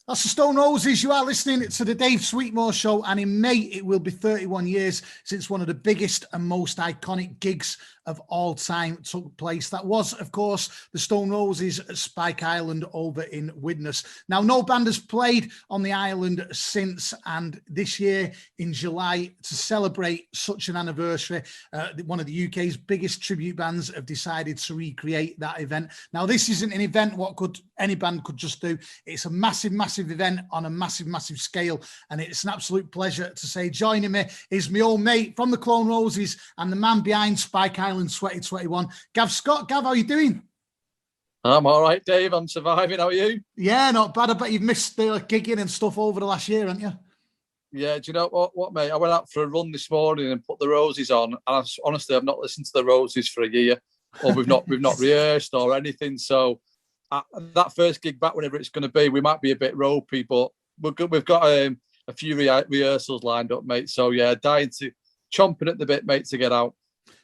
That's the Stone Roses. You are listening to the Dave Sweetmore Show, and in May it will be 31 years since one of the biggest and most iconic gigs of all time took place. That was, of course, the Stone Roses at Spike Island over in Widnes. Now, no band has played on the island since, and this year in July, to celebrate such an anniversary, one of the UK's biggest tribute bands have decided to recreate that event. Now, this isn't an event what could any band could just do. It's a massive event on a massive scale, and it's an absolute pleasure to say joining me is my old mate from the Clone Roses and the man behind Spike Island 2021, Gav Scott. Gav, how are you doing? I'm all right, Dave. I'm surviving. How are you? Yeah, not bad. I bet you've missed the gigging and stuff over the last year, haven't you? Yeah, do you know what, mate? I went out for a run this morning and put the Roses on, and honestly, I've not listened to the Roses for a year, or we've not rehearsed or anything. So that first gig back, whenever it's going to be, we might be a bit ropey, but we've got a few rehearsals lined up, mate. So yeah, chomping at the bit, mate, to get out.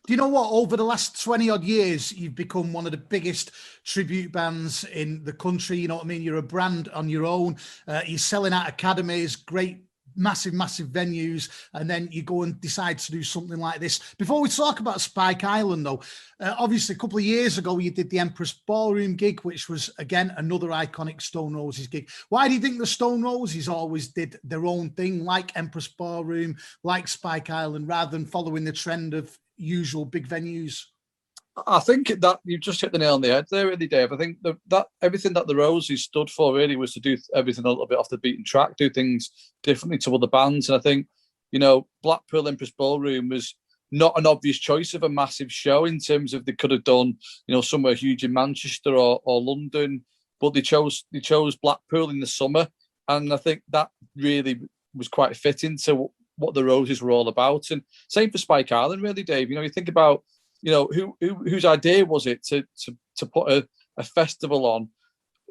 Do you know what? Over the last 20 odd years, you've become one of the biggest tribute bands in the country. You know what I mean? You're a brand on your own. You're selling out academies, great, massive venues, and then you go and decide to do something like this. Before we talk about Spike Island, though, obviously a couple of years ago you did the Empress Ballroom gig, which was again another iconic Stone Roses gig. Why do you think the Stone Roses always did their own thing, like Empress Ballroom, like Spike Island, rather than following the trend of usual big venues? I think that you've just hit the nail on the head there, really, Dave. I think that everything that the Roses stood for really was to do everything a little bit off the beaten track, do things differently to other bands. And I think, Blackpool Empress Ballroom was not an obvious choice of a massive show in terms of they could have done, somewhere huge in Manchester or London, but they chose Blackpool in the summer. And I think that really was quite fitting to what the Roses were all about. And same for Spike Island, really, Dave. You think about, whose idea was it to put a festival on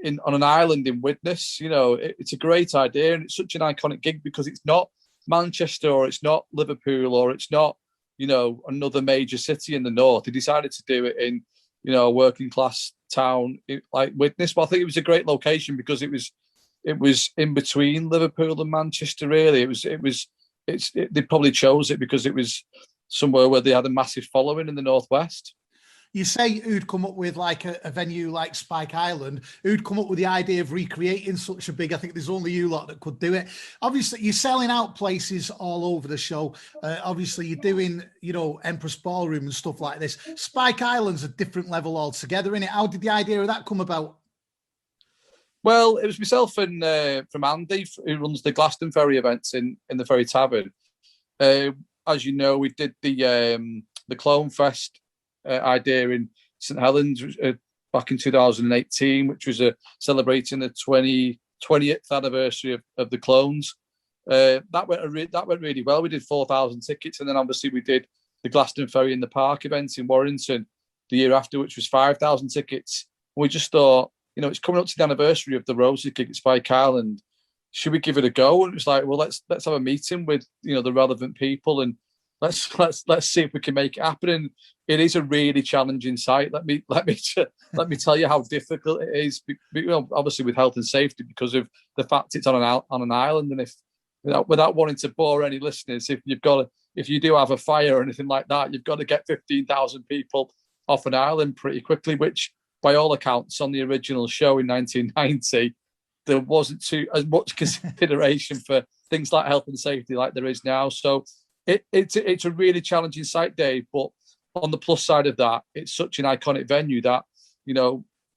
an island in Widnes? It's a great idea, and it's such an iconic gig because it's not Manchester or it's not Liverpool or it's not another major city in the north. He decided to do it in a working class town like Widnes. But I think it was a great location because it was in between Liverpool and Manchester. Really, they probably chose it because it was somewhere where they had a massive following in the northwest. You say who'd come up with like a venue like Spike Island, who'd come up with the idea of recreating such a big, I think there's only you lot that could do it. Obviously, you're selling out places all over the show. Obviously, you're doing, Empress Ballroom and stuff like this. Spike Island's a different level altogether, innit? How did the idea of that come about? Well, it was myself and from Andy, who runs the Glastonbury events in the Ferry Tavern. As you know, we did the Clone Fest idea in St Helens back in 2018, which was celebrating the 20th anniversary of the Clones. That went really well. We did 4,000 tickets, and then obviously we did the Glastonbury in the Park event in Warrington the year after, which was 5,000 tickets. We just thought, it's coming up to the anniversary of the Roses gig at Spike Island. Should we give it a go? And it was like, well, let's have a meeting with the relevant people and let's see if we can make it happen. And it is a really challenging site. Let me tell you how difficult it is. Obviously with health and safety because of the fact it's on an island. And if without wanting to bore any listeners, if you do have a fire or anything like that, you've got to get 15,000 people off an island pretty quickly. Which, by all accounts, on the original show in 1990. There wasn't as much consideration for things like health and safety like there is now. So it's a really challenging site, Dave. But on the plus side of that, it's such an iconic venue that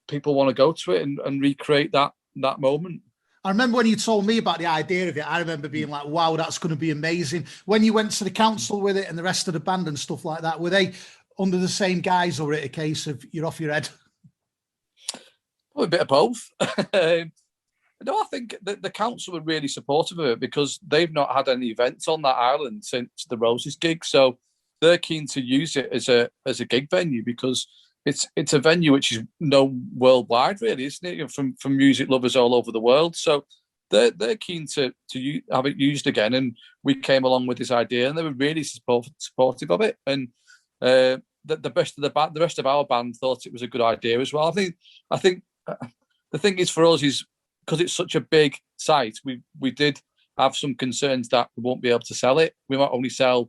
people want to go to it and recreate that moment. I remember when you told me about the idea of it, I remember being like, wow, that's going to be amazing. When you went to the council with it and the rest of the band and stuff like that, were they under the same guise or it a case of you're off your head? Well, a bit of both. No, I think the council were really supportive of it because they've not had any events on that island since the Roses gig. So they're keen to use it as a gig venue because it's a venue which is known worldwide, really, isn't it? From music lovers all over the world. So they're keen to have it used again. And we came along with this idea, and they were really supportive of it. And the rest of our band thought it was a good idea as well. I think the thing is for us is because it's such a big site, we did have some concerns that we won't be able to sell it. We might only sell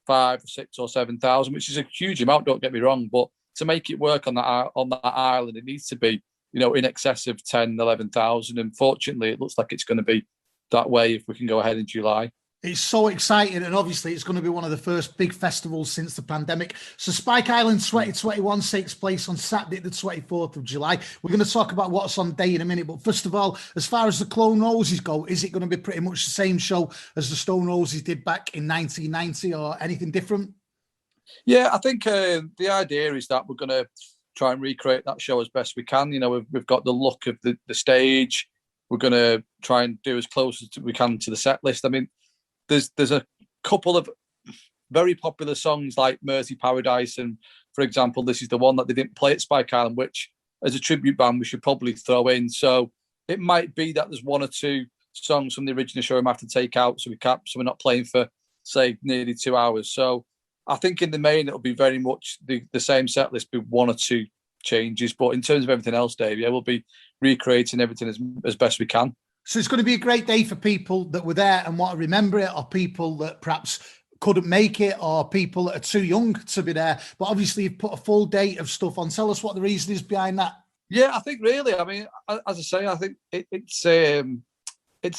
5, 6, or 7,000, which is a huge amount. Don't get me wrong, but to make it work on that island, it needs to be, in excess of 10, 11,000. Unfortunately, it looks like it's going to be that way if we can go ahead in July. It's so exciting, and obviously it's going to be one of the first big festivals since the pandemic. So Spike Island 2021 takes place on Saturday, the 24th of July. We're going to talk about what's on day in a minute, but first of all, as far as the Clone Roses go, is it going to be pretty much the same show as the Stone Roses did back in 1990, or anything different? Yeah, I think the idea is that we're going to try and recreate that show as best we can. We've got the look of the stage. We're going to try and do as close as we can to the set list. I mean, there's a couple of very popular songs like Mersey Paradise, and for example, this is the one that they didn't play at Spike Island, which as a tribute band we should probably throw in. So it might be that there's 1 or 2 songs from the original show we might have to take out, so we're not playing for, say, nearly 2 hours. So I think in the main it'll be very much the same set list with 1 or 2 changes. But in terms of everything else, Dave, we'll be recreating everything as best we can. So it's going to be a great day for people that were there and want to remember it, or people that perhaps couldn't make it, or people that are too young to be there. But obviously you've put a full day of stuff on. Tell us what the reason is behind that. Yeah, I think really, I mean, as I say, I think it's a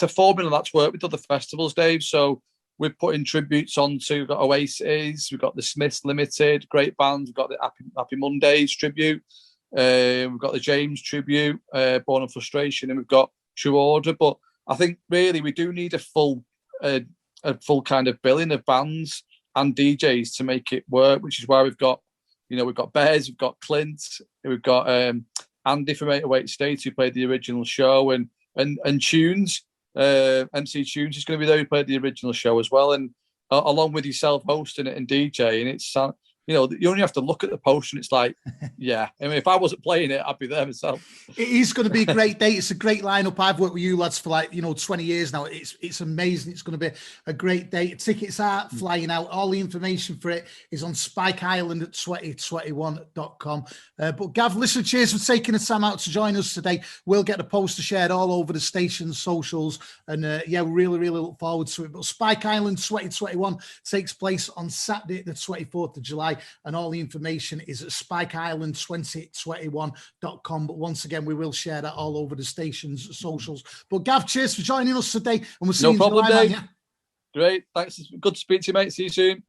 formula that's worked with other festivals, Dave. So we're putting tributes on to, we've got Oasis, we've got the Smiths Limited, great bands, we've got the Happy Mondays tribute, we've got the James tribute, Born of Frustration, and we've got True Order. But I think really we do need a full kind of billing of bands and DJs to make it work, which is why we've got Bears, we've got Clint, we've got Andy from 808 State, who played the original show, and Tunes, MC Tunes is going to be there, who played the original show as well, and along with yourself hosting it and DJ. And it's you only have to look at the poster and it's like, yeah. I mean, if I wasn't playing it, I'd be there myself. It is going to be a great day. It's a great lineup. I've worked with you lads for 20 years now. It's amazing. It's going to be a great day. Tickets are flying out. All the information for it is on Spike Island at 2021.com. But Gav, listen, cheers for taking the time out to join us today. We'll get the poster shared all over the station's socials. And we really, really look forward to it. But Spike Island 2021 takes place on Saturday, the 24th of July. And all the information is at spikeisland2021.com. But once again, we will share that all over the station's socials. But Gav, cheers for joining us today. And we'll see you in July. No problem, Dave. Great. Thanks. Good to speak to you, mate. See you soon.